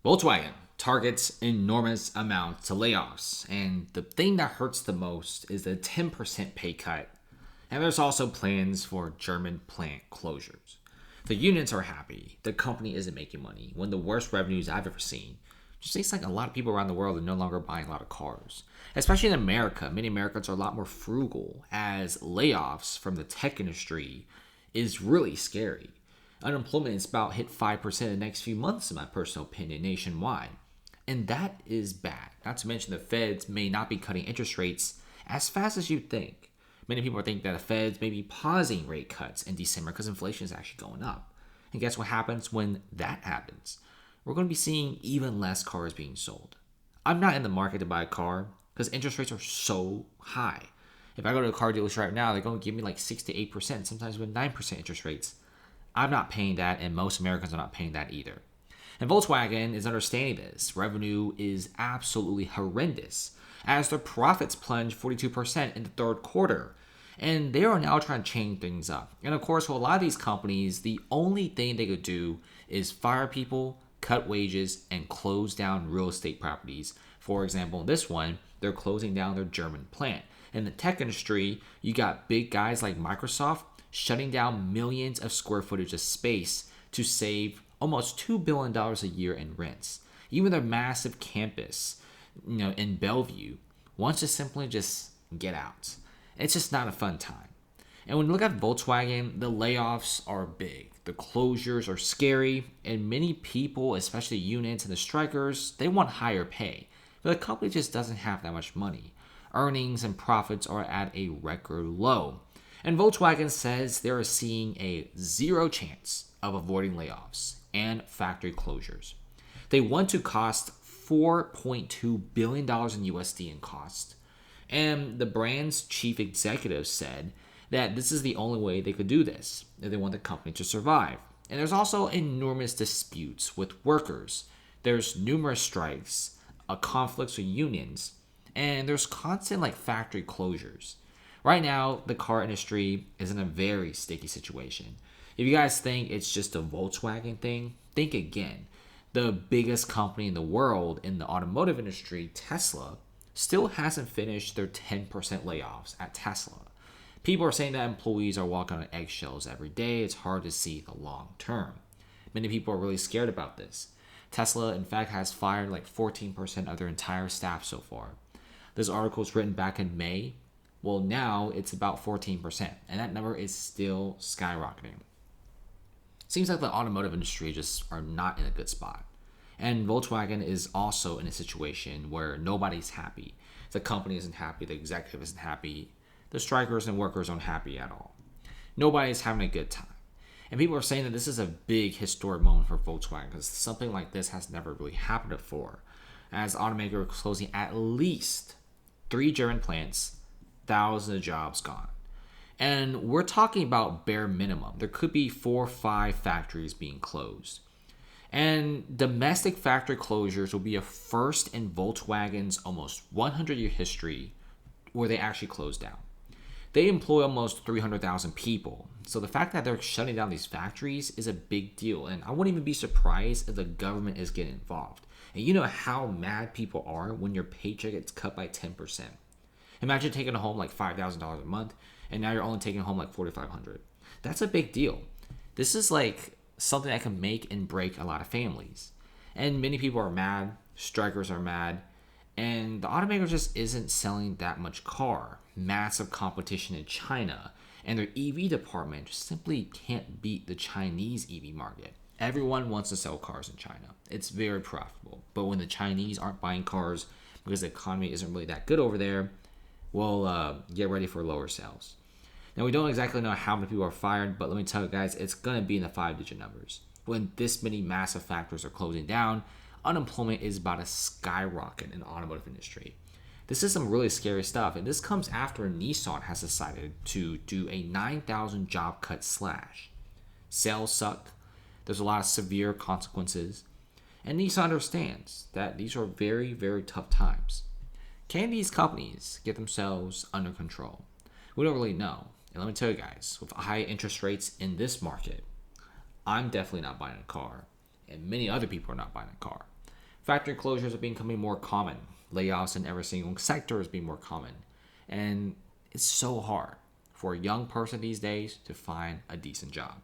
Volkswagen targets enormous amounts of layoffs, and the thing that hurts the most is the 10% pay cut. And there's also plans for German plant closures. The unions are happy. The company isn't making money. One of the worst revenues I've ever seen. Just seems like a lot of people around the world are no longer buying a lot of cars. Especially in America, many Americans are a lot more frugal, as layoffs from the tech industry is really scary. Unemployment is about hit 5% in the next few months, in my personal opinion, nationwide. And that is bad. Not to mention the feds may not be cutting interest rates as fast as you think. Many people think that the feds may be pausing rate cuts in December because inflation is actually going up. And guess what happens when that happens? We're going to be seeing even less cars being sold. I'm not in the market to buy a car because interest rates are so high. If I go to a car dealership right now, they're going to give me like 6 to 8%, sometimes with 9% interest rates. I'm not paying that, and most Americans are not paying that either. And Volkswagen is understanding this. Revenue is absolutely horrendous, as their profits plunged 42% in the third quarter. And they are now trying to change things up. And of course, for a lot of these companies, the only thing they could do is fire people, cut wages, and close down real estate properties. For example, in this one, they're closing down their German plant. In the tech industry, you got big guys like Microsoft shutting down millions of square footage of space to save almost $2 billion a year in rents. Even their massive campus, in Bellevue, wants to simply just get out. It's just not a fun time. And when you look at Volkswagen, the layoffs are big. The closures are scary, and many people, especially unions and the strikers, they want higher pay. But the company just doesn't have that much money. Earnings and profits are at a record low. And Volkswagen says they are seeing a zero chance of avoiding layoffs and factory closures. They want to cost $4.2 billion in USD in cost. And the brand's chief executive said that this is the only way they could do this if they want the company to survive. And there's also enormous disputes with workers. There's numerous strikes, conflicts with unions, and there's constant factory closures. Right now, the car industry is in a very sticky situation. If you guys think it's just a Volkswagen thing, think again. The biggest company in the world in the automotive industry, Tesla, still hasn't finished their 10% layoffs at Tesla. People are saying that employees are walking on eggshells every day. It's hard to see the long term. Many people are really scared about this. Tesla, in fact, has fired 14% of their entire staff so far. This article was written back in May. Well, now it's about 14%, and that number is still skyrocketing. Seems like the automotive industry just are not in a good spot. And Volkswagen is also in a situation where nobody's happy. The company isn't happy, the executive isn't happy, the strikers and workers aren't happy at all. Nobody's having a good time. And people are saying that this is a big historic moment for Volkswagen because something like this has never really happened before. As automaker closing at least 3 German plants, thousands of jobs gone. And we're talking about bare minimum. There could be 4 or 5 factories being closed. And domestic factory closures will be a first in Volkswagen's almost 100-year history where they actually close down. They employ almost 300,000 people. So the fact that they're shutting down these factories is a big deal. And I wouldn't even be surprised if the government is getting involved. And you know how mad people are when your paycheck gets cut by 10%. Imagine taking home $5,000 a month, and now you're only taking home $4,500. That's a big deal. This is something that can make and break a lot of families. And many people are mad, strikers are mad, and the automaker just isn't selling that much car. Massive competition in China, and their EV department just simply can't beat the Chinese EV market. Everyone wants to sell cars in China. It's very profitable. But when the Chinese aren't buying cars because the economy isn't really that good over there, well, get ready for lower sales. Now, we don't exactly know how many people are fired, but let me tell you guys, it's going to be in the 5-digit numbers. When this many massive factories are closing down, unemployment is about to skyrocket in the automotive industry. This is some really scary stuff, and this comes after Nissan has decided to do a 9,000 job cut slash. Sales suck. There's a lot of severe consequences, and Nissan understands that these are very, very tough times. Can these companies get themselves under control? We don't really know. And let me tell you guys, with high interest rates in this market, I'm definitely not buying a car. And many other people are not buying a car. Factory closures are becoming more common. Layoffs in every single sector is being more common. And it's so hard for a young person these days to find a decent job.